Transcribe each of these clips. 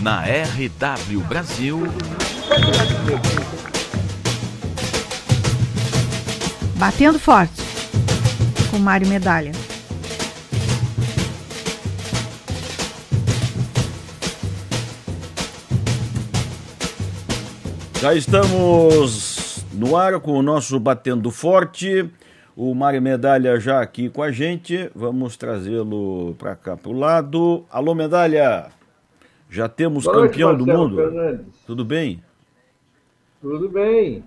Na RW Brasil. Batendo forte, com Mário Medalha. Já estamos no ar com o nosso Batendo Forte. O Mário Medalha já aqui com a gente. Vamos trazê-lo para cá para o lado. Alô, Medalha! Já temos campeão do mundo? Fernandes. Tudo bem? Tudo bem.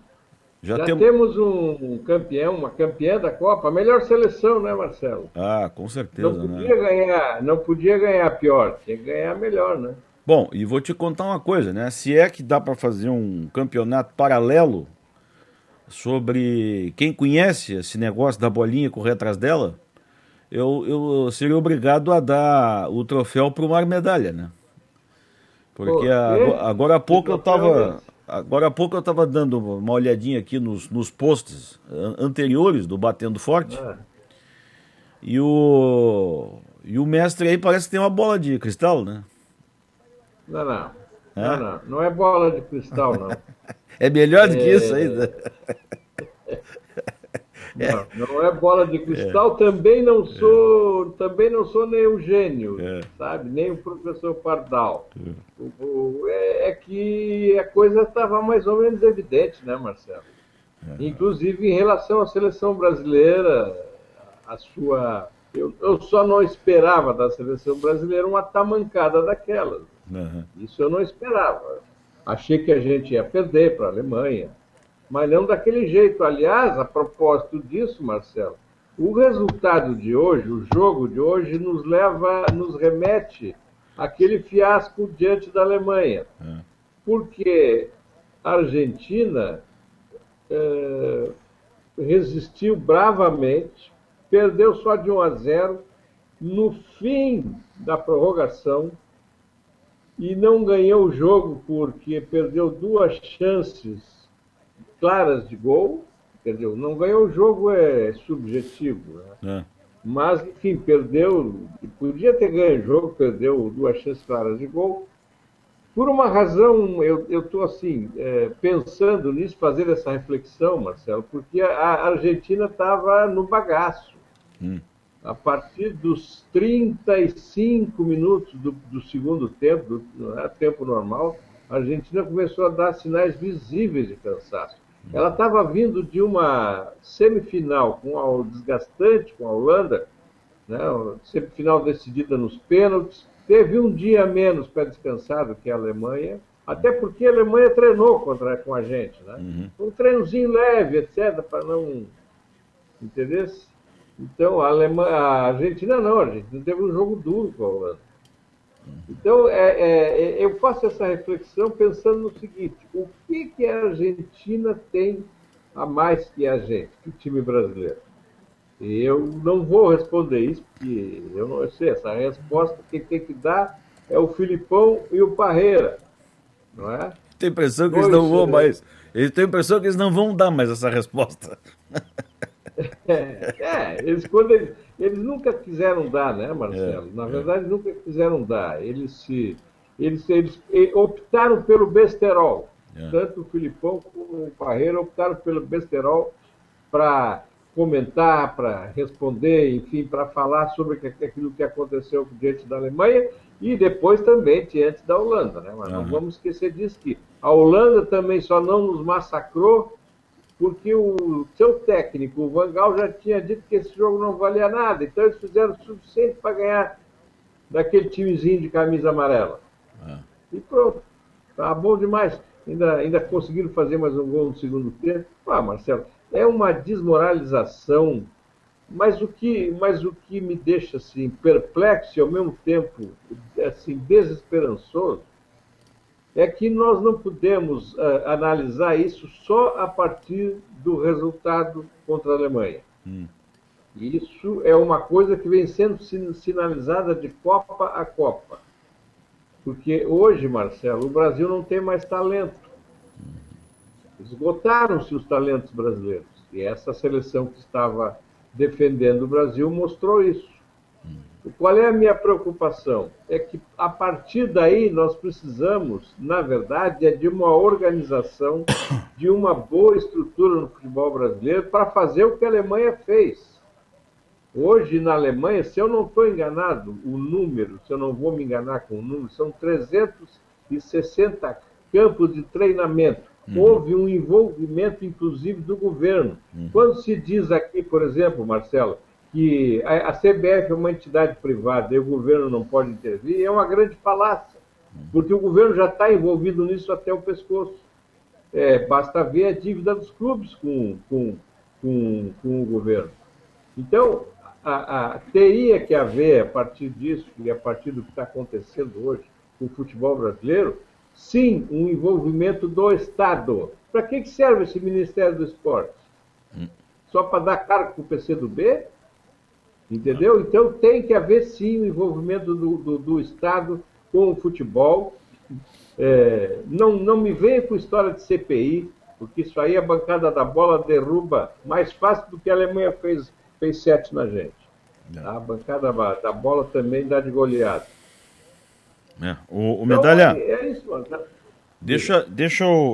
Já temos um campeão, uma campeã da Copa. A melhor seleção, né, Marcelo? Ah, com certeza. Não podia ganhar pior, tinha que ganhar melhor, né? Bom, e vou te contar uma coisa, né? Se é que dá para fazer um campeonato paralelo sobre quem conhece esse negócio da bolinha e correr atrás dela, eu seria obrigado a dar o troféu para o Mário Medalha, né? Porque agora há pouco eu estava dando uma olhadinha aqui nos posts anteriores do Batendo Forte. E o mestre aí parece que tem uma bola de cristal, né? Não é bola de cristal, não. É melhor do que isso ainda. Não é bola de cristal, também não sou nenhum gênio, sabe? Nem o professor Pardal. É que a coisa estava mais ou menos evidente, né, Marcelo? Inclusive em relação à seleção brasileira, eu só não esperava da seleção brasileira uma tamancada daquelas. Isso eu não esperava. Achei que a gente ia perder para a Alemanha, mas não daquele jeito. Aliás, a propósito disso, Marcelo, o resultado de hoje, o jogo de hoje, nos remete àquele fiasco diante da Alemanha. Porque a Argentina resistiu bravamente, perdeu só de 1-0 no fim da prorrogação e não ganhou o jogo porque perdeu 2 chances claras de gol. Quer dizer, não ganhou o jogo é subjetivo, né? Mas, enfim, perdeu, podia ter ganho o jogo, perdeu 2 chances claras de gol. Por uma razão, eu estou assim, pensando nisso, fazer essa reflexão, Marcelo, porque a Argentina estava no bagaço. A partir dos 35 minutos do segundo tempo, tempo normal, a Argentina começou a dar sinais visíveis de cansaço. Ela estava vindo de uma semifinal desgastante com a Holanda, né, semifinal decidida nos pênaltis, teve um dia a menos para descansar do que a Alemanha, até porque a Alemanha treinou com a gente, né? Um treinozinho leve, etc., para não... Entendeu? Então, a Argentina não, a Argentina teve um jogo duro com a Holanda. Então, eu faço essa reflexão pensando no seguinte: o que a Argentina tem a mais que a gente, que o time brasileiro? Eu não vou responder isso, porque eu não sei, essa resposta quem tem que dar é o Filipão e o Parreira, não é? Tem a impressão que eles não vão mais. Eles têm a impressão que eles não vão dar mais essa resposta. Eles nunca quiseram dar, né, Marcelo? Na verdade, nunca quiseram dar. Eles optaram pelo besterol. Tanto o Filipão como o Parreira optaram pelo besterol para comentar, para responder, enfim, para falar sobre aquilo que aconteceu diante da Alemanha e depois também diante da Holanda, né? Mas não vamos esquecer disso, que a Holanda também só não nos massacrou porque o seu técnico, o Van Gaal, já tinha dito que esse jogo não valia nada. Então eles fizeram o suficiente para ganhar daquele timezinho de camisa amarela. E pronto. Tá bom demais. Ainda conseguiram fazer mais um gol no segundo tempo. Marcelo, é uma desmoralização. Mas o que me deixa assim, perplexo e ao mesmo tempo assim, desesperançoso é que nós não podemos analisar isso só a partir do resultado contra a Alemanha. Isso é uma coisa que vem sendo sinalizada de Copa a Copa. Porque hoje, Marcelo, o Brasil não tem mais talento. Esgotaram-se os talentos brasileiros. E essa seleção que estava defendendo o Brasil mostrou isso. Qual é a minha preocupação? É que a partir daí nós precisamos, na verdade, de uma organização, de uma boa estrutura no futebol brasileiro para fazer o que a Alemanha fez. Hoje, na Alemanha, se eu não estou enganado, o número, se eu não vou me enganar com o número, são 360 campos de treinamento. Houve um envolvimento, inclusive, do governo. Quando se diz aqui, por exemplo, Marcelo, que a CBF é uma entidade privada e o governo não pode intervir, é uma grande falácia, porque o governo já está envolvido nisso até o pescoço. Basta ver a dívida dos clubes com o governo. Então, teria que haver, a partir disso e a partir do que está acontecendo hoje com o futebol brasileiro, sim, um envolvimento do Estado. Para que serve esse Ministério do Esporte? Só para dar cargo para o PCdoB? Entendeu? Então tem que haver sim o envolvimento do Estado com o futebol. Não me venha com história de CPI, porque isso aí a bancada da bola derruba mais fácil do que a Alemanha fez 7 na gente. A bancada da bola também dá de goleada. O Medalha, então, é isso, mano. deixa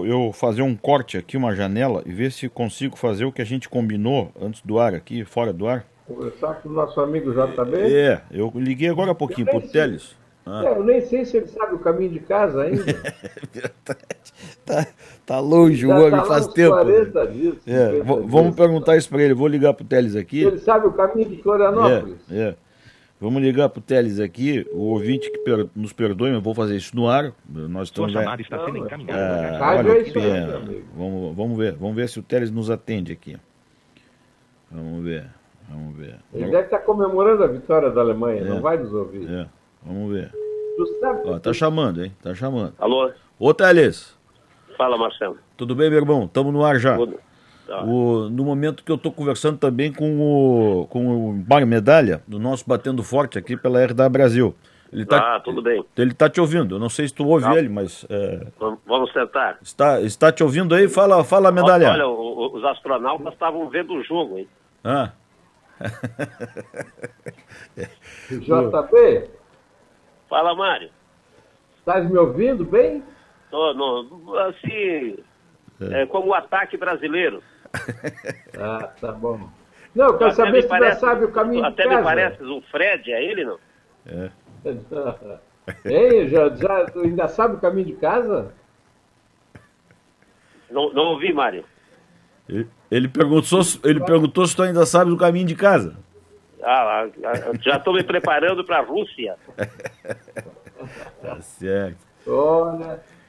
eu fazer um corte aqui, uma janela, e ver se consigo fazer o que a gente combinou antes do ar aqui, fora do ar. Conversar com o nosso amigo JB? Eu liguei agora há pouquinho pro Teles. Eu nem sei se ele sabe o caminho de casa ainda. tá longe o homem, faz tempo. 40 dias, vamos perguntar isso para ele. Vou ligar pro Teles aqui. Ele sabe o caminho de Florianópolis? Vamos ligar pro Teles aqui. O ouvinte que nos perdoe, eu vou fazer isso no ar. Nós estamos Sua chamada está sendo encaminhada. Olha que pena. Vamos ver se o Teles nos atende aqui. Vamos ver. Ele deve estar comemorando a vitória da Alemanha, não vai nos ouvir. Vamos ver. Tu sabe... Tá chamando, hein? Tá chamando. Alô? Ô, Teles. Fala, Marcelo. Tudo bem, meu irmão? Estamos no ar já. Tá. No momento que eu estou conversando também com o Mário Medalha, do nosso Batendo Forte aqui pela RDA Brasil. Tudo bem. Ele está te ouvindo. Eu não sei se tu ouve ele, mas... Vamos tentar. Está te ouvindo aí? Fala, Medalha. Olha, os astronautas estavam vendo o jogo, hein? JB? Fala, Mário. Estás me ouvindo bem? Assim, como o ataque brasileiro. Tá bom. Não, eu quero saber se tu já sabe o caminho de casa. Até me parece o Fred, é ele, não? Ei, tu ainda sabe o caminho de casa? Não ouvi, Mário. Ele perguntou se tu ainda sabe do caminho de casa. Já estou me preparando para a Rússia. Tá certo.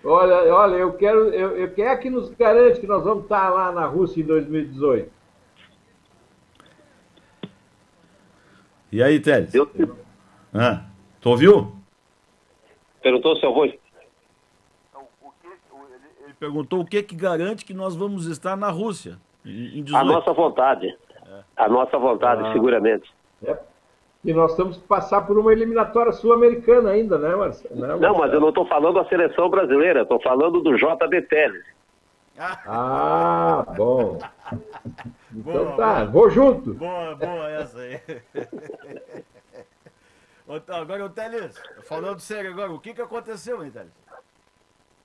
Olha, eu quero que nos garante que nós vamos estar lá na Rússia em 2018. E aí, Teles? Tu ouviu? Perguntou se eu vou... Ele perguntou o que garante que nós vamos estar na Rússia em 18. A nossa vontade. A nossa vontade, seguramente. E nós temos que passar por uma eliminatória sul-americana ainda, né, Marcelo? Não, mas eu não estou falando da seleção brasileira, estou falando do JB Teles. Bom. Então boa. Vou junto. Boa essa aí. Agora, o Teles, falando sério agora, o que aconteceu, hein, Teles?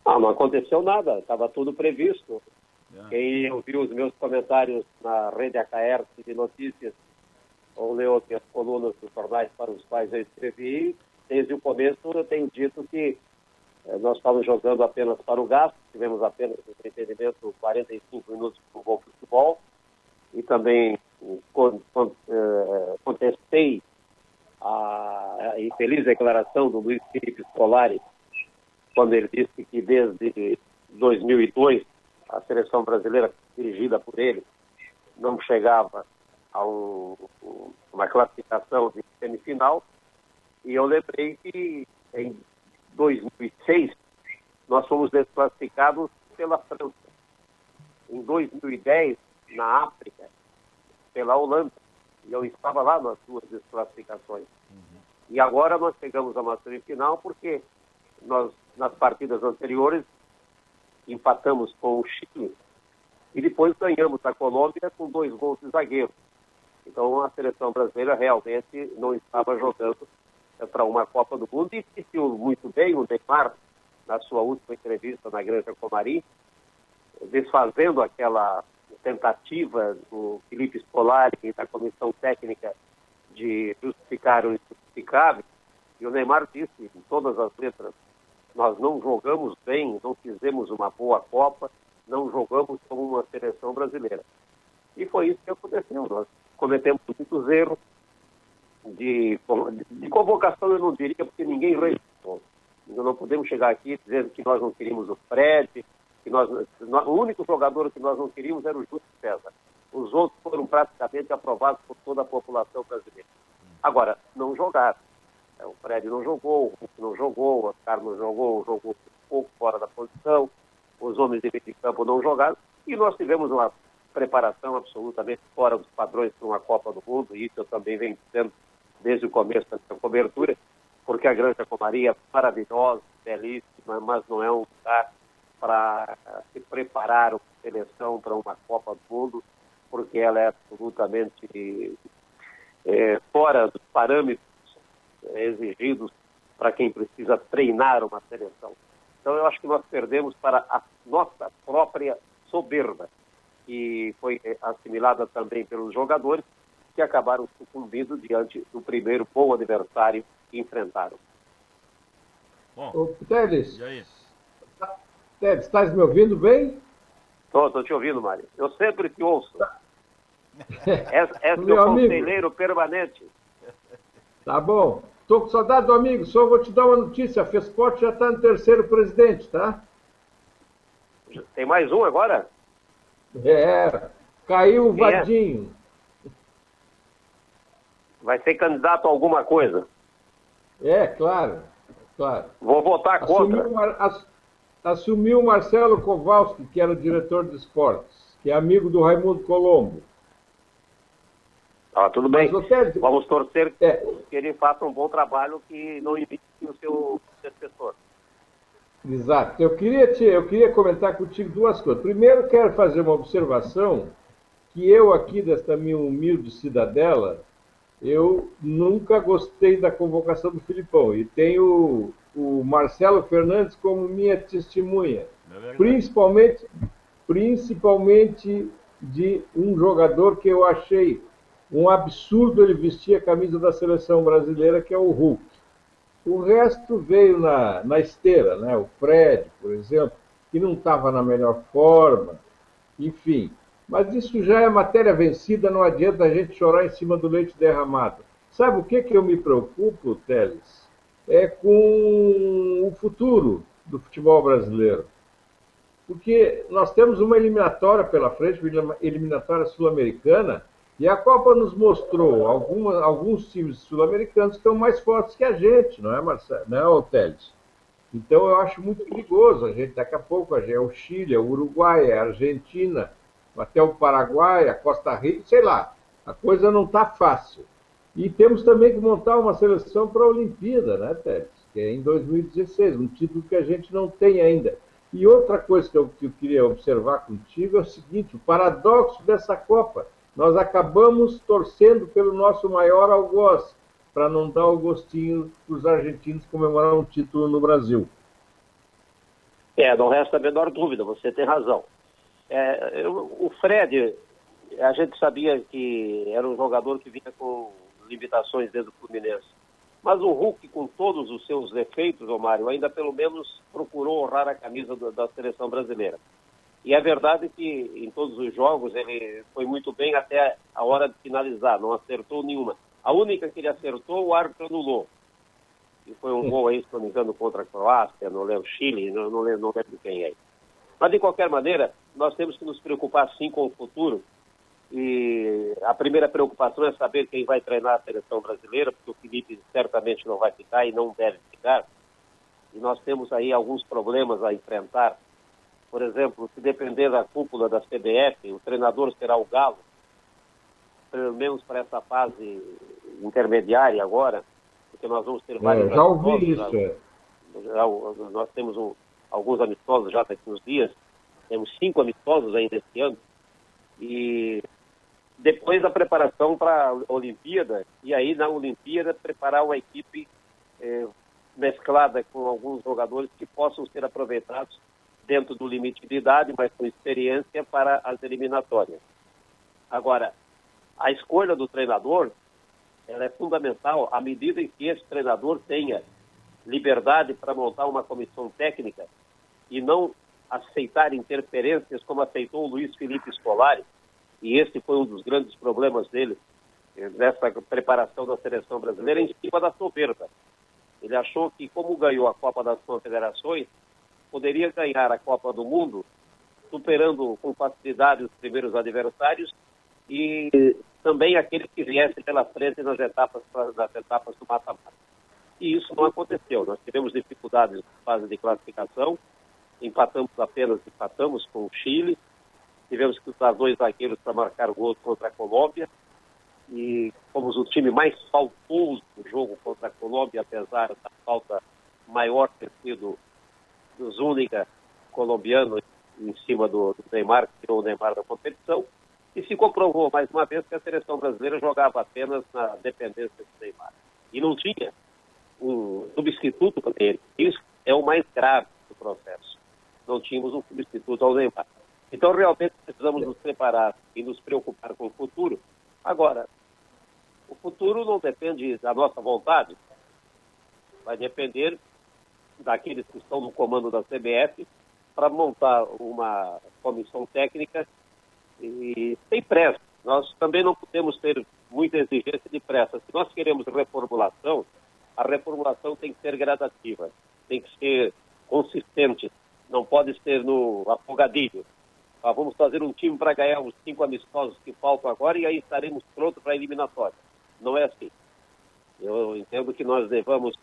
Não aconteceu nada, estava tudo previsto. Quem ouviu os meus comentários na rede AKR de notícias ou leu aqui as colunas dos jornais para os quais eu escrevi, desde o começo eu tenho dito que nós estávamos jogando apenas para o gasto, tivemos apenas entretenimento 45 minutos para um bom futebol, e também contestei a infeliz declaração do Luiz Felipe Scolari, quando ele disse que desde 2002 a seleção brasileira dirigida por ele não chegava a uma classificação de semifinal, e eu lembrei que em 2006 nós fomos desclassificados pela França. Em 2010, na África, pela Holanda, e eu estava lá nas duas desclassificações. E agora nós chegamos a uma semifinal porque nós, nas partidas anteriores, empatamos com o Chile e depois ganhamos a Colômbia com 2 gols de zagueiro. Então a seleção brasileira realmente não estava jogando para uma Copa do Mundo, e sentiu muito bem o Neymar, na sua última entrevista na Granja Comari, desfazendo aquela tentativa do Felipe Scolari e da comissão técnica de justificar o injustificável. E o Neymar disse, em todas as letras, nós não jogamos bem, não fizemos uma boa Copa, não jogamos como uma seleção brasileira. E foi isso que aconteceu. Nós cometemos muitos erros de convocação, eu não diria, porque ninguém respeitou. Então, não podemos chegar aqui dizendo que nós não queríamos o Fred, que o único jogador que nós não queríamos era o Júlio César. Os outros foram praticamente aprovados por toda a população brasileira. Agora, não jogaram. O Fred não jogou, o Hulk não jogou, o Oscar não jogou um pouco fora da posição, os homens de meio de campo não jogaram, e nós tivemos uma preparação absolutamente fora dos padrões para uma Copa do Mundo, e isso eu também venho dizendo desde o começo da cobertura, porque a Granja Comari é maravilhosa, belíssima, mas não é um lugar para se preparar uma seleção para uma Copa do Mundo, porque ela é absolutamente fora dos parâmetros exigidos para quem precisa treinar uma seleção. Então eu acho que nós perdemos para a nossa própria soberba, que foi assimilada também pelos jogadores, que acabaram sucumbindo diante do primeiro bom adversário que enfrentaram. Bom, Ô, Teles, e aí? Teles, estás me ouvindo bem? Estou te ouvindo, Mário. Eu sempre te ouço. És Meu meu amigo. conselheiro permanente. Tá bom. Estou com saudade do amigo, só vou te dar uma notícia, a FESPORT já está no terceiro presidente, tá? Tem mais um agora? Caiu o Quem é? Vadinho. Vai ser candidato a alguma coisa. Claro. Vou votar contra. Assumiu o Marcelo Kowalski, que era o diretor de esportes, que é amigo do Raimundo Colombo. Tudo bem. Mas, ô, Teles, Vamos torcer que ele faça um bom trabalho, que não imite o seu sucessor. Exato. Eu queria comentar contigo duas coisas. Primeiro, quero fazer uma observação que eu aqui, desta minha humilde cidadela, eu nunca gostei da convocação do Filipão. E tenho o Marcelo Fernandes como minha testemunha. Principalmente de um jogador que eu achei um absurdo ele vestir a camisa da seleção brasileira, que é o Hulk. O resto veio na esteira, né? O Fred, por exemplo, que não estava na melhor forma, enfim. Mas isso já é matéria vencida, não adianta a gente chorar em cima do leite derramado. Sabe o que eu me preocupo, Teles? É com o futuro do futebol brasileiro. Porque nós temos uma eliminatória pela frente, uma eliminatória sul-americana, e a Copa nos mostrou alguns times sul-americanos que estão mais fortes que a gente, não é, Marcelo? Não é, Teles? Então eu acho muito perigoso. A gente, daqui a pouco, é o Chile, é o Uruguai, é a Argentina, até o Paraguai, a Costa Rica, sei lá. A coisa não está fácil. E temos também que montar uma seleção para a Olimpíada, né, Teles? Que é em 2016, um título que a gente não tem ainda. E outra coisa que eu queria observar contigo é o seguinte: o paradoxo dessa Copa. Nós acabamos torcendo pelo nosso maior algoz, para não dar o gostinho para os argentinos comemorar um título no Brasil. Não resta a menor dúvida, você tem razão. O Fred, a gente sabia que era um jogador que vinha com limitações dentro do Fluminense. Mas o Hulk, com todos os seus defeitos, Mário, ainda pelo menos procurou honrar a camisa da seleção brasileira. E é verdade que em todos os jogos ele foi muito bem até a hora de finalizar, não acertou nenhuma. A única que ele acertou, o árbitro anulou. E foi um gol aí, se não me engano, contra a Croácia, não lembro, Chile, não lembro quem é. Mas, de qualquer maneira, nós temos que nos preocupar, sim, com o futuro. E a primeira preocupação é saber quem vai treinar a seleção brasileira, porque o Felipe certamente não vai ficar e não deve ficar. E nós temos aí alguns problemas a enfrentar. Por exemplo, se depender da cúpula da CBF, o treinador será o Galo, pelo menos para essa fase intermediária agora, porque nós vamos ter vários já ouvi amistosos. isso. Nós temos alguns amistosos já daqui uns dias, temos 5 amistosos ainda esse ano, e Depois a preparação para a Olimpíada, e aí na Olimpíada preparar uma equipe mesclada com alguns jogadores que possam ser aproveitados dentro do limite de idade, mas com experiência para as eliminatórias. Agora, a escolha do treinador, ela é fundamental à medida em que esse treinador tenha liberdade para montar uma comissão técnica e não aceitar interferências como aceitou o Luiz Felipe Scolari, e esse foi um dos grandes problemas dele nessa preparação da seleção brasileira, em cima da soberba. Ele achou que, como ganhou a Copa das Confederações, poderia ganhar a Copa do Mundo, superando com facilidade os primeiros adversários e também aqueles que viessem pela frente nas etapas do mata-mata. E isso não aconteceu. Nós tivemos dificuldades na fase de classificação, empatamos com o Chile, tivemos que usar 2 zagueiros para marcar gols contra a Colômbia, e fomos o time mais faltoso no jogo contra a Colômbia, apesar da falta maior ter sido do Zúñiga, colombiano, em cima do Neymar, que tirou o Neymar da competição, e se comprovou mais uma vez que a seleção brasileira jogava apenas na dependência do Neymar. E não tinha um substituto para ele. Isso é o mais grave do processo. Não tínhamos um substituto ao Neymar. Então, realmente, precisamos nos preparar e nos preocupar com o futuro. Agora, o futuro não depende da nossa vontade. Vai depender daqueles que estão no comando da CBF para montar uma comissão técnica e sem pressa. Nós também não podemos ter muita exigência de pressa. Se nós queremos reformulação, a reformulação tem que ser gradativa, tem que ser consistente, não pode ser no afogadilho. Vamos fazer um time para ganhar os 5 amistosos que faltam agora e aí estaremos prontos para a eliminatória. Não é assim. Eu entendo que nós devamos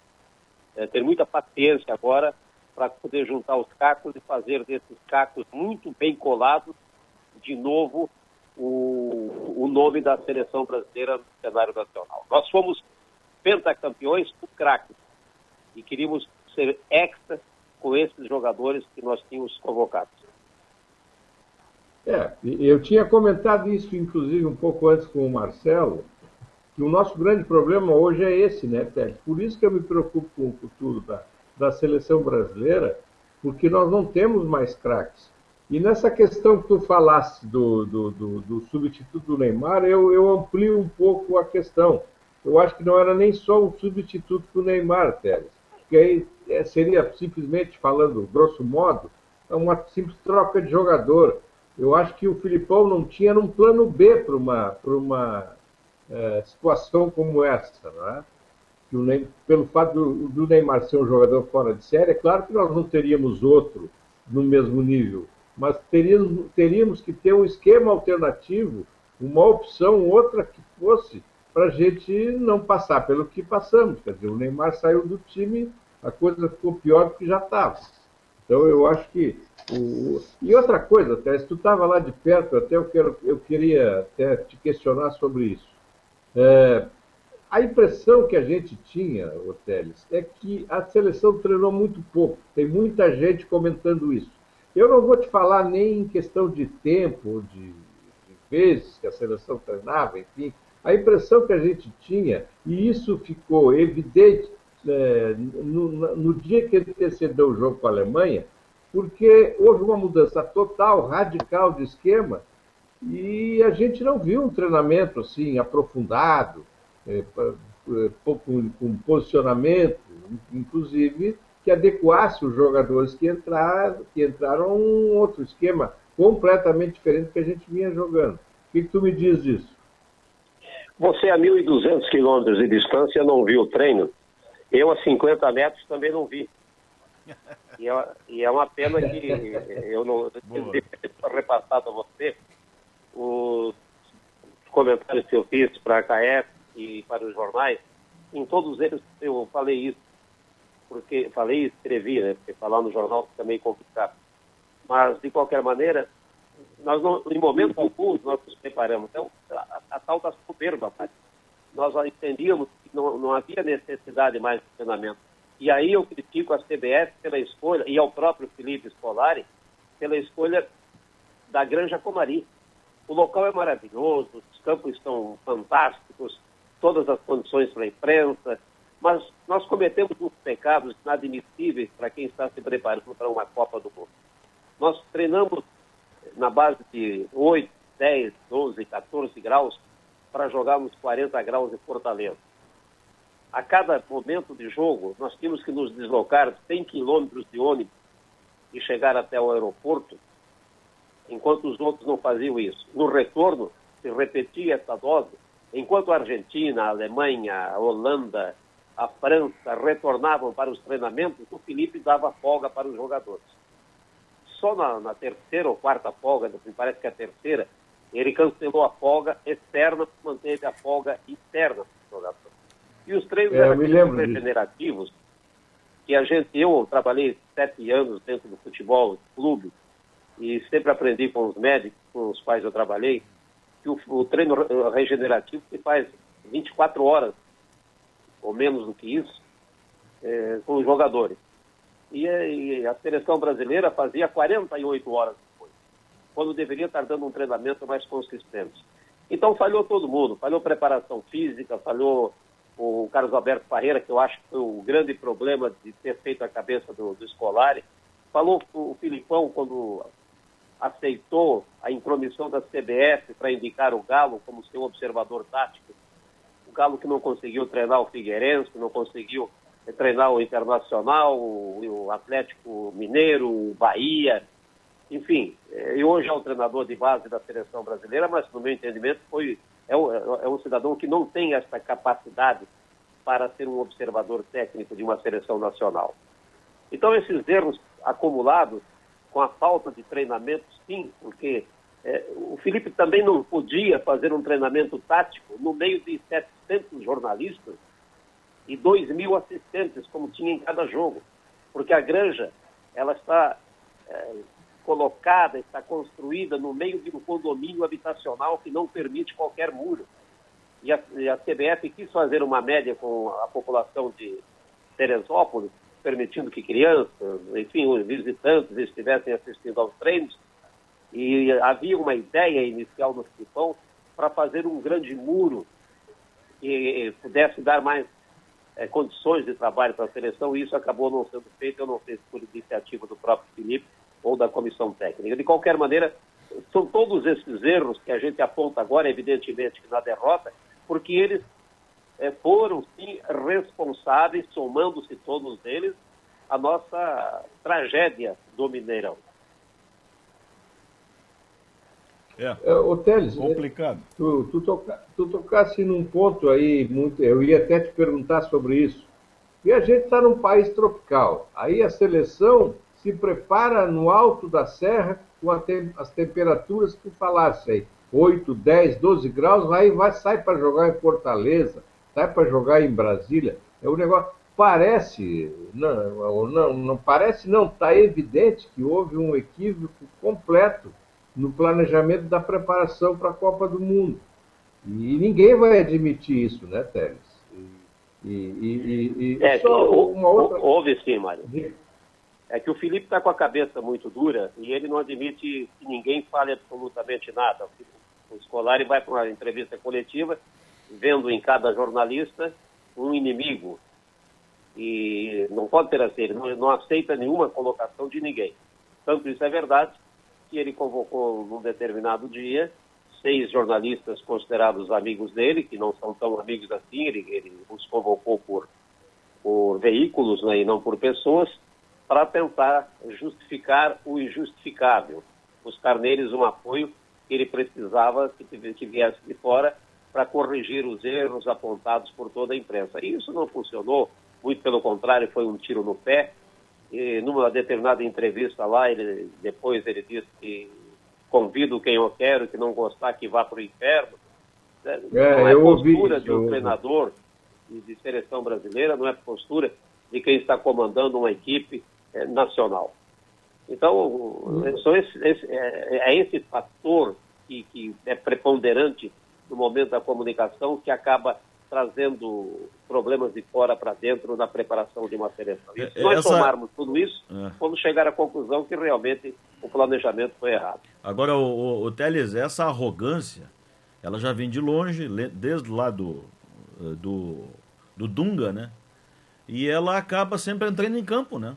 ter muita paciência agora para poder juntar os cacos e fazer desses cacos muito bem colados, de novo, o nome da seleção brasileira no cenário nacional. Nós fomos pentacampeões por craques e queríamos ser extra com esses jogadores que nós tínhamos convocados. Eu tinha comentado isso, inclusive, um pouco antes com o Marcelo, que o nosso grande problema hoje é esse, né, Télio? Por isso que eu me preocupo com o futuro da seleção brasileira, porque nós não temos mais craques. E nessa questão que tu falasse do substituto do Neymar, eu amplio um pouco a questão. Eu acho que não era nem só um substituto do Neymar, Télio, que aí seria simplesmente, falando grosso modo, uma simples troca de jogador. Eu acho que o Filipão não tinha um plano B para uma situação como essa, não é? Pelo fato do Neymar ser um jogador fora de série, é claro que nós não teríamos outro no mesmo nível, mas teríamos que ter um esquema alternativo, uma opção, outra que fosse, para a gente não passar pelo que passamos. Quer dizer, o Neymar saiu do time, a coisa ficou pior do que já estava. Então, eu acho que... E outra coisa, Tess, tu estava lá de perto, até eu queria até te questionar sobre isso. A impressão que a gente tinha, Teles, é que a seleção treinou muito pouco. Tem muita gente comentando isso. Eu não vou te falar nem em questão de tempo, de vezes que a seleção treinava, enfim. A impressão que a gente tinha, e isso ficou evidente no dia que ele antecedeu o jogo com a Alemanha, porque houve uma mudança total, radical de esquema, e a gente não viu um treinamento assim aprofundado, com posicionamento, inclusive, que adequasse os jogadores que entraram a um outro esquema completamente diferente do que a gente vinha jogando. O que tu me diz disso? Você a 1.200 quilômetros de distância não viu o treino? Eu a 50 metros também não vi. E é uma pena que eu não repassado a você os comentários que eu fiz para a KF e para os jornais. Em todos eles eu falei isso, porque falei e escrevi, né? Porque falar no jornal fica meio complicado. Mas, de qualquer maneira, nós não, em momento algum, nós nos preparamos. Então, a tal da soberba, nós já entendíamos que não havia necessidade mais de treinamento. E aí eu critico a CBF pela escolha, e ao próprio Felipe Scolari, pela escolha da Granja Comari. O local é maravilhoso, os campos estão fantásticos, todas as condições para a imprensa, mas nós cometemos uns pecados inadmissíveis para quem está se preparando para uma Copa do Mundo. Nós treinamos na base de 8, 10, 12, 14 graus para jogar nos 40 graus em Fortaleza. A cada momento de jogo, nós tínhamos que nos deslocar 100 quilômetros de ônibus e chegar até o aeroporto, enquanto os outros não faziam isso. No retorno, se repetia essa dose, enquanto a Argentina, a Alemanha, a Holanda, a França retornavam para os treinamentos, o Felipe dava folga para os jogadores. Só na terceira ou quarta folga, me parece que a terceira, ele cancelou a folga externa, manteve a folga interna dos jogadores. E os treinos eram regenerativos, que eu trabalhei 7 anos dentro do futebol, clube, e sempre aprendi com os médicos, com os quais eu trabalhei, que o treino regenerativo se faz 24 horas, ou menos do que isso, com os jogadores. E a seleção brasileira fazia 48 horas depois, quando deveria estar dando um treinamento mais consistente. Então falhou todo mundo, falhou preparação física, falhou o Carlos Alberto Parreira, que eu acho que foi o grande problema de ter feito a cabeça do Scolari, falou o Filipão quando aceitou a intromissão da CBF para indicar o Galo como seu observador tático. O Galo que não conseguiu treinar o Figueirense, que não conseguiu treinar o Internacional, o Atlético Mineiro, o Bahia, enfim. E hoje é o treinador de base da seleção brasileira, mas, no meu entendimento, é um cidadão que não tem essa capacidade para ser um observador técnico de uma seleção nacional. Então, esses erros acumulados com a falta de treinamento, sim, porque o Felipe também não podia fazer um treinamento tático no meio de 700 jornalistas e 2.000 assistentes, como tinha em cada jogo, porque a granja ela está colocada, está construída no meio de um condomínio habitacional que não permite qualquer muro. E a CBF quis fazer uma média com a população de Teresópolis, permitindo que crianças, enfim, os visitantes estivessem assistindo aos treinos, e havia uma ideia inicial no Filipão para fazer um grande muro que pudesse dar mais condições de trabalho para a seleção, e isso acabou não sendo feito, eu não sei se por iniciativa do próprio Felipe ou da comissão técnica. De qualquer maneira, são todos esses erros que a gente aponta agora, evidentemente, na derrota, porque eles foram, sim, responsáveis, somando-se todos eles, a nossa tragédia do Mineirão. Ô, Teles, complicado. Tu tocasse num ponto aí, eu ia até te perguntar sobre isso. E a gente está num país tropical. Aí a seleção se prepara no alto da serra com as temperaturas que tu falasse aí. 8, 10, 12 graus, aí sai para jogar em Fortaleza, sai para jogar em Brasília. É um negócio... Parece, não parece não, está evidente que houve um equívoco completo no planejamento da preparação para a Copa do Mundo. E ninguém vai admitir isso, né, Teles? Houve sim, Mário. É que o Felipe está com a cabeça muito dura e ele não admite que ninguém fale absolutamente nada. O Scolari vai para uma entrevista coletiva, vendo em cada jornalista um inimigo. E não pode ser assim, ele não aceita nenhuma colocação de ninguém. Tanto isso é verdade que ele convocou num determinado dia 6 jornalistas considerados amigos dele, que não são tão amigos assim, ele os convocou por veículos, né, e não por pessoas, para tentar justificar o injustificável, buscar neles um apoio que ele precisava que viesse de fora para corrigir os erros apontados por toda a imprensa. E isso não funcionou, muito pelo contrário, foi um tiro no pé. E numa determinada entrevista lá, depois ele disse que convido quem eu quero, que não gostar que vá para o inferno. Não é postura de um treinador de seleção brasileira, não é postura de quem está comandando uma equipe nacional. Então, esse fator que é preponderante no momento da comunicação que acaba trazendo problemas de fora para dentro na preparação de uma seleção. E se nós somarmos tudo isso, vamos chegar à conclusão que realmente o planejamento foi errado. Agora, o Teles, essa arrogância, ela já vem de longe, desde lá do Dunga, né? E ela acaba sempre entrando em campo, né?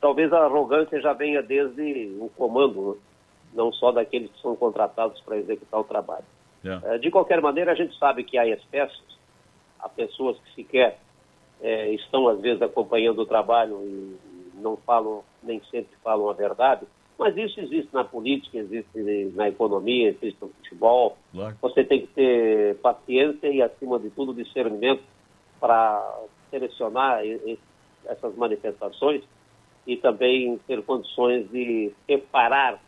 Talvez a arrogância já venha desde o comando, né? Não só daqueles que são contratados para executar o trabalho. De qualquer maneira, a gente sabe que há espécies, há pessoas que sequer estão, às vezes, acompanhando o trabalho e não falam, nem sempre falam a verdade, mas isso existe na política, existe na economia, existe no futebol. Claro. Você tem que ter paciência e, acima de tudo, discernimento para selecionar essas manifestações e também ter condições de separar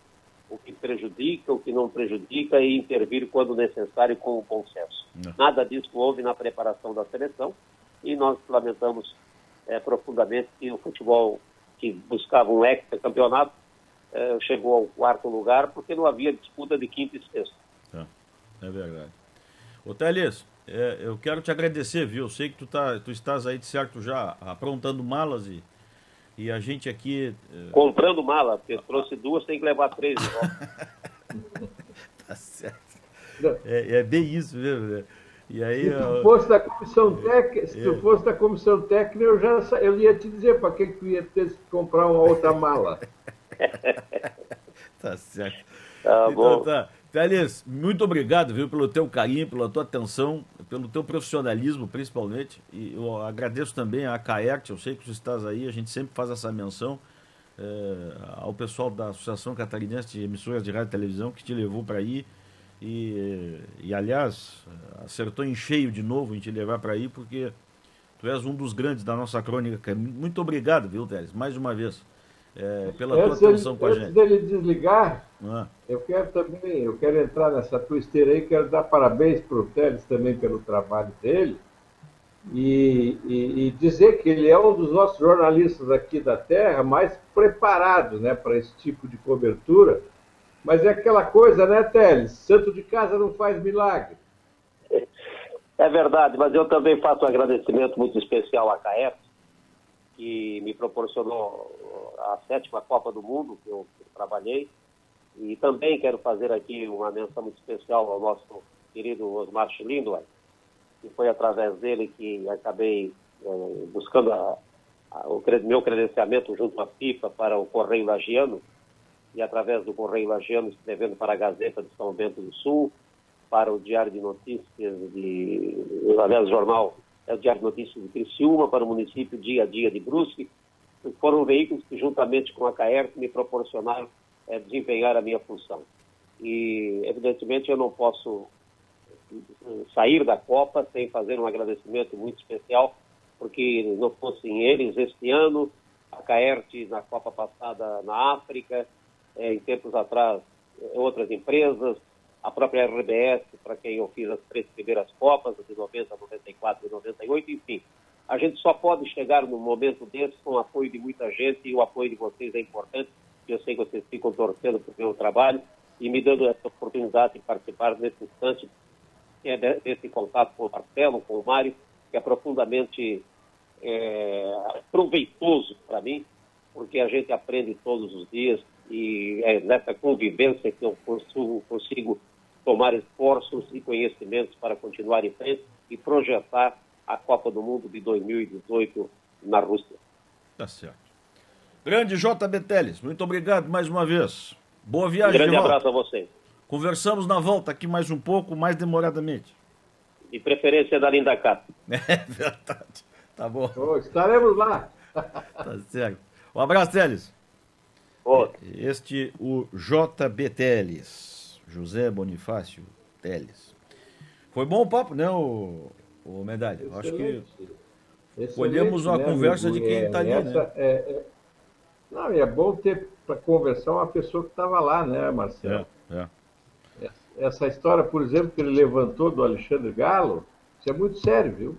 o que prejudica, o que não prejudica e intervir quando necessário com o bom senso. Nada disso houve na preparação da seleção e nós lamentamos profundamente que o futebol, que buscava um hexacampeonato, chegou ao 4º lugar porque não havia disputa de 5º e 6º. É verdade. Ô Teles, eu quero te agradecer, viu? Eu sei que tu estás aí de certo já aprontando malas e a gente aqui... Comprando mala, porque trouxe 2, tem que levar 3 de volta. Tá certo. É bem isso mesmo, né? E aí, se tu fosse da comissão técnica, eu ia te dizer para que tu ia ter que comprar uma outra mala. Tá certo. Tá bom. Então tá. Teles, muito obrigado, viu, pelo teu carinho, pela tua atenção, pelo teu profissionalismo, principalmente. E eu agradeço também à Caerte, eu sei que tu estás aí, a gente sempre faz essa menção ao pessoal da Associação Catarinense de Emissoras de Rádio e Televisão, que te levou para aí. E, aliás, acertou em cheio de novo em te levar para aí, porque tu és um dos grandes da nossa crônica. Muito obrigado, viu, Teles, mais uma vez, pela tua atenção com a gente. Antes dele desligar, eu quero entrar nessa tua esteira aí, quero dar parabéns para o Teles também pelo trabalho dele e dizer que ele é um dos nossos jornalistas aqui da Terra mais preparados, né, para esse tipo de cobertura. Mas é aquela coisa, né, Teles? Santo de casa não faz milagre. É verdade, mas eu também faço um agradecimento muito especial à CAEP, que me proporcionou a 7ª Copa do Mundo, que eu trabalhei. E também quero fazer aqui uma menção muito especial ao nosso querido Osmar Schindler, que foi através dele que acabei buscando o meu credenciamento junto à FIFA para o Correio Lagiano, e através do Correio Lagiano escrevendo para a Gazeta de São Bento do Sul, para o Diário de Notícias aliás, o jornal é o Diário de Notícias de Criciúma, para o município Dia a Dia de Brusque. Foram veículos que, juntamente com a CAERT, me proporcionaram desempenhar a minha função. E, evidentemente, eu não posso sair da Copa sem fazer um agradecimento muito especial, porque não fossem eles este ano, a CAERT na Copa passada na África, em tempos atrás outras empresas, a própria RBS, para quem eu fiz as 3 primeiras Copas, de 90, 94 e 98, enfim. A gente só pode chegar num momento desse com o apoio de muita gente, e o apoio de vocês é importante, porque eu sei que vocês ficam torcendo pelo meu trabalho e me dando essa oportunidade de participar nesse instante, desse contato com o Marcelo, com o Mário, que é profundamente proveitoso para mim, porque a gente aprende todos os dias e é nessa convivência que eu consigo tomar esforços e conhecimentos para continuar em frente e projetar a Copa do Mundo de 2018 na Rússia. Tá certo. Grande JB Teles, muito obrigado mais uma vez. Boa viagem. Grande abraço a vocês. Conversamos na volta aqui mais um pouco, mais demoradamente. De preferência da Linda Cata. É verdade. Tá bom. Estaremos lá. Tá certo. Um abraço, Teles. O JB Teles, José Bonifácio Teles. Foi bom o papo, né, o Medalha? Acho que colhemos uma conversa de quem está ali, né? Não, e é bom ter para conversar uma pessoa que estava lá, né, Marcelo? Essa história, por exemplo, que ele levantou do Alexandre Galo, isso é muito sério, viu?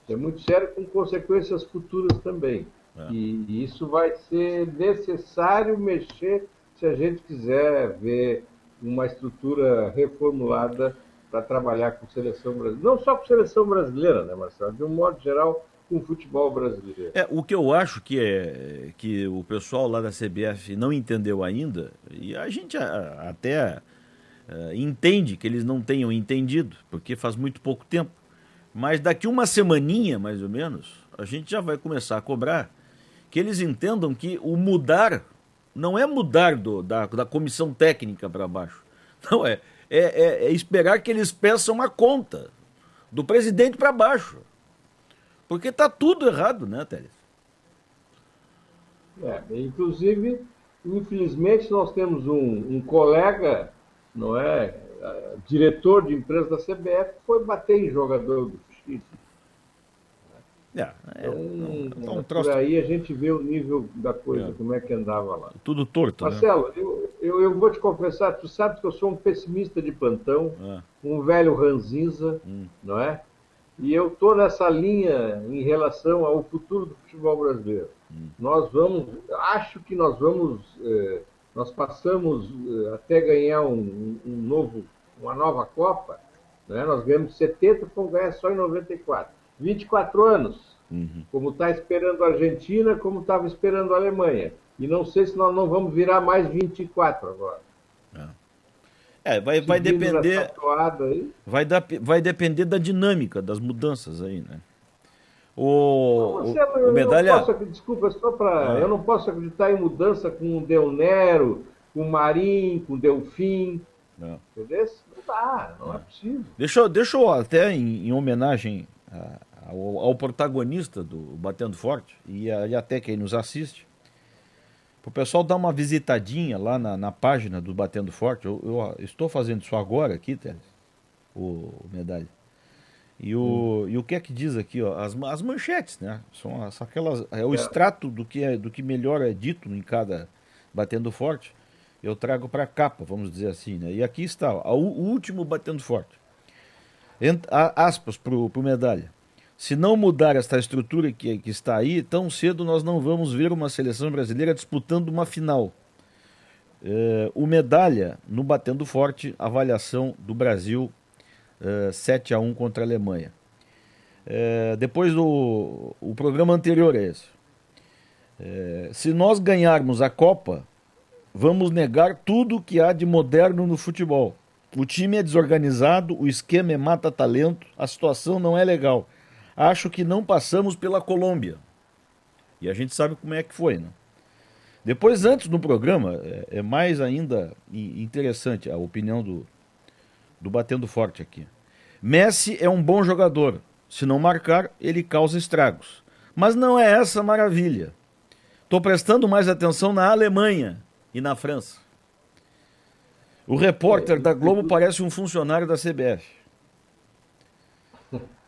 Isso é muito sério, com consequências futuras também. E isso vai ser necessário mexer se a gente quiser ver uma estrutura reformulada para trabalhar com seleção brasileira. Não só com seleção brasileira, né, Marcelo? De um modo geral, com o futebol brasileiro. O que eu acho que o pessoal lá da CBF não entendeu ainda, e a gente até entende que eles não tenham entendido, porque faz muito pouco tempo, mas daqui uma semaninha, mais ou menos, a gente já vai começar a cobrar que eles entendam que o mudar não é mudar da comissão técnica para baixo, não é esperar que eles peçam uma conta do presidente para baixo. Porque está tudo errado, né, Teles? Inclusive, infelizmente, nós temos um colega, não é, diretor de empresa da CBF, que foi bater em jogador do X. Então, por aí a gente vê o nível da coisa, como é que andava lá. Tudo torto, Marcelo, né? eu vou te confessar, tu sabe que eu sou um pessimista de plantão, um velho ranzinza, não é? E eu estou nessa linha em relação ao futuro do futebol brasileiro. Acho que nós passamos até ganhar uma nova Copa, né? Nós ganhamos 70, vamos ganhar só em 94. 24 anos, como está esperando a Argentina, como estava esperando a Alemanha. E não sei se nós não vamos virar mais 24 agora. Vai depender. Vai depender da dinâmica das mudanças aí, né? Marcelo, Medalha. Desculpa, eu não posso acreditar em mudança com o Del Nero, com o Marinho, com o Delfim. Entendeu? Não dá, não é possível. Deixa eu até, em homenagem ao protagonista do Batendo Forte, e até quem nos assiste, para o pessoal dar uma visitadinha lá na página do Batendo Forte. Eu estou fazendo isso agora aqui, Teles, o Medalha. E o que é que diz aqui, ó? As manchetes, né? São aquelas, o extrato do que melhor é dito em cada Batendo Forte. Eu trago para a capa, vamos dizer assim, né? E aqui está, o último Batendo Forte. Aspas para o Medalha. Se não mudar esta estrutura que está aí, tão cedo nós não vamos ver uma seleção brasileira disputando uma final. O Medalha, no Batendo Forte, avaliação do Brasil 7-1 contra a Alemanha. Depois o programa anterior é esse. Se nós ganharmos a Copa, vamos negar tudo que há de moderno no futebol. O time é desorganizado, o esquema é mata-talento, a situação não é legal. Acho que não passamos pela Colômbia. E a gente sabe como é que foi, né? Depois, antes no programa, é mais ainda interessante a opinião do Batendo Forte aqui. Messi é um bom jogador. Se não marcar, ele causa estragos. Mas não é essa a maravilha. Estou prestando mais atenção na Alemanha e na França. O repórter da Globo parece um funcionário da CBF.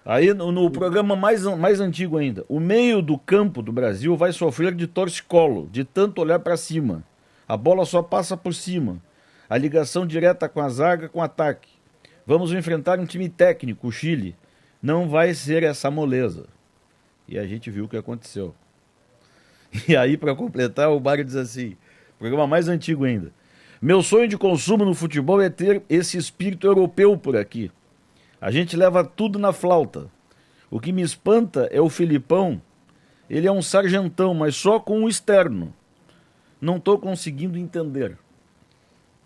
Aí no programa mais antigo ainda, o meio do campo do Brasil vai sofrer de torcicolo, de tanto olhar para cima. A bola só passa por cima. A ligação direta com a zaga, com o ataque. Vamos enfrentar um time técnico, o Chile. Não vai ser essa moleza. E a gente viu o que aconteceu. E aí, para completar, o Mário diz assim, programa mais antigo ainda. Meu sonho de consumo no futebol é ter esse espírito europeu por aqui. A gente leva tudo na flauta. O que me espanta é o Filipão. Ele é um sargentão, mas só com o externo. Não estou conseguindo entender.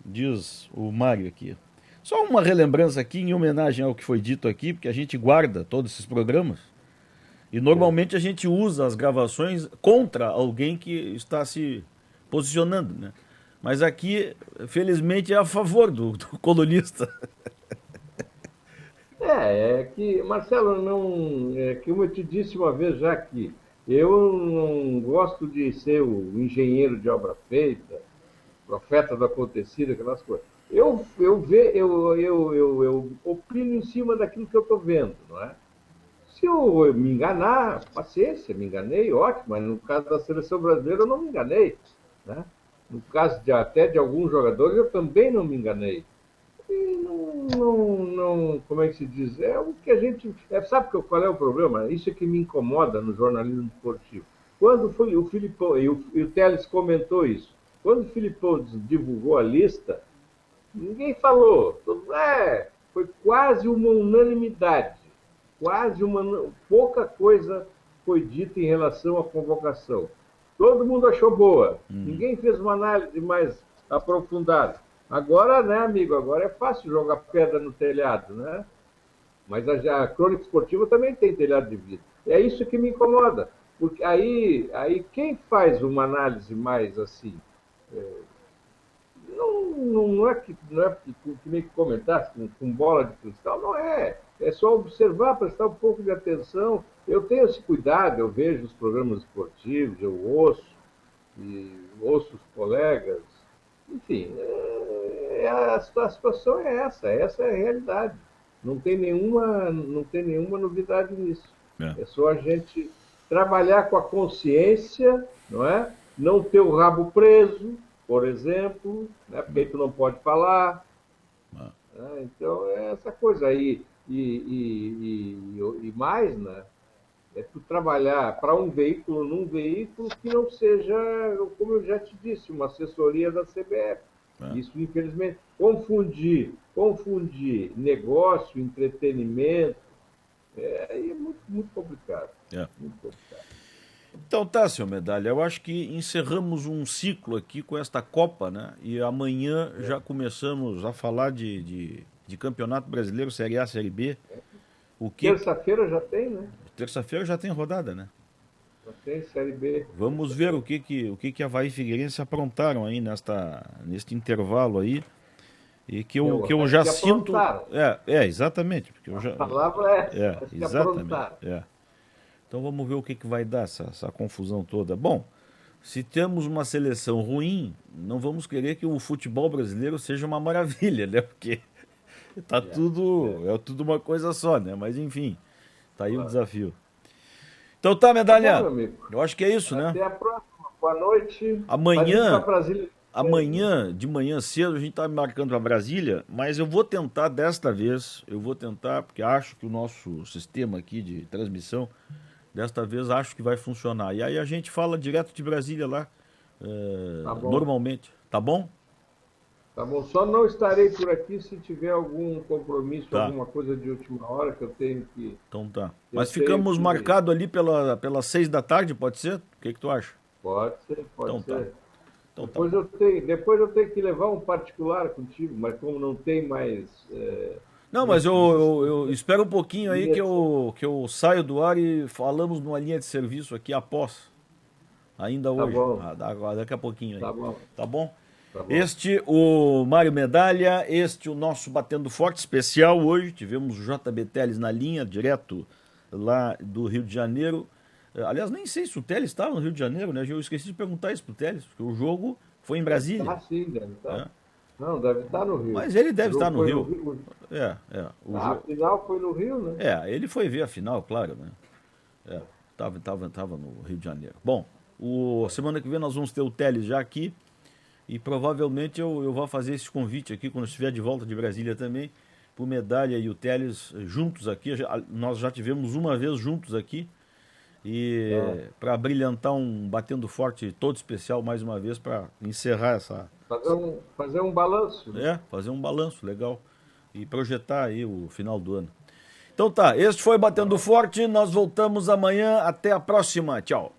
Diz o Mário aqui. Só uma relembrança aqui em homenagem ao que foi dito aqui, porque a gente guarda todos esses programas. E normalmente a gente usa as gravações contra alguém que está se posicionando, né? Mas aqui, felizmente, é a favor do colunista. Que, Marcelo, como eu te disse uma vez já aqui, eu não gosto de ser o engenheiro de obra feita, profeta do acontecido, aquelas coisas. Eu opino em cima daquilo que eu estou vendo, não é? Se eu me enganar, paciência, me enganei, ótimo, mas no caso da seleção brasileira eu não me enganei, né? No caso até de alguns jogadores eu também não me enganei. E não, como é que se diz? É o que a gente... sabe qual é o problema? Isso é que me incomoda no jornalismo esportivo. Quando foi o Filipão, e o Teles comentou isso, quando o Filipão divulgou a lista, ninguém falou. foi quase uma unanimidade. Pouca coisa foi dita em relação à convocação. Todo mundo achou boa. Ninguém fez uma análise mais aprofundada. Agora, né, amigo, agora é fácil jogar pedra no telhado, né? Mas a crônica esportiva também tem telhado de vidro. É isso que me incomoda. Porque aí quem faz uma análise mais assim... Não é que nem que comentasse com bola de cristal, não é. É só observar, prestar um pouco de atenção. Eu tenho esse cuidado, eu vejo os programas esportivos, eu ouço os colegas. Enfim, a situação é essa é a realidade. Não tem nenhuma novidade nisso. É só a gente trabalhar com a consciência, não é? Não ter o rabo preso, por exemplo, né? Porque tu não pode falar. Né? Então, é essa coisa aí. E mais, né? É tu trabalhar para um veículo, num veículo que não seja, como eu já te disse, uma assessoria da CBF. Isso, infelizmente, confundir negócio, entretenimento, é muito, muito complicado. Muito complicado. Então tá, seu Medalha, eu acho que encerramos um ciclo aqui com esta Copa, né? E amanhã já começamos a falar de Campeonato Brasileiro, Série A, Série B. Terça-feira já tem, né? Terça-feira já tem rodada, né? Já tem Série B. Vamos ver o que Avaí e Figueirense aprontaram aí neste intervalo aí. E que eu já sinto... exatamente. Porque a palavra exatamente. Então vamos ver o que vai dar essa confusão toda. Bom, se temos uma seleção ruim, não vamos querer que o futebol brasileiro seja uma maravilha, né? Porque tá tudo uma coisa só, né? Mas enfim, tá aí o desafio. Então tá, Medalha. Eu acho que é isso, né? Até a próxima. Boa noite. Amanhã, de manhã cedo, a gente tá marcando para Brasília, mas eu vou tentar desta vez, porque acho que o nosso sistema aqui de transmissão, desta vez acho que vai funcionar. E aí a gente fala direto de Brasília lá, normalmente. Tá bom? Tá bom. Só não estarei por aqui se tiver algum compromisso, alguma coisa de última hora que eu tenho que... Então tá. Mas ficamos marcados ali pelas 6 da tarde, pode ser? O que tu acha? Pode ser. Tá. Então, depois eu tenho que levar um particular contigo, mas como não tem mais... Não, mas eu espero um pouquinho aí que eu saio do ar e falamos numa linha de serviço aqui após. Ainda hoje. Daqui a pouquinho aí. Tá bom? Este, o Mário Medalha, o nosso Batendo Forte especial hoje. Tivemos o JB Teles na linha, direto lá do Rio de Janeiro. Aliás, nem sei se o Teles estava no Rio de Janeiro, né? Eu esqueci de perguntar isso pro Teles, porque o jogo foi em Brasília. Sim, deve estar. Não, deve estar no Rio. Mas ele deve estar no Rio. A final foi no Rio, né? Ele foi ver a final, claro, né? Tava no Rio de Janeiro. Bom, semana que vem nós vamos ter o Teles já aqui e provavelmente eu vou fazer esse convite aqui quando estiver de volta de Brasília também, pro Medalha e o Teles juntos aqui. Nós já tivemos uma vez juntos aqui e para brilhantar um Batendo Forte todo especial mais uma vez para encerrar essa... Fazer um balanço. Fazer um balanço, legal. E projetar aí o final do ano. Então tá, este foi Batendo Forte, nós voltamos amanhã, até a próxima, tchau.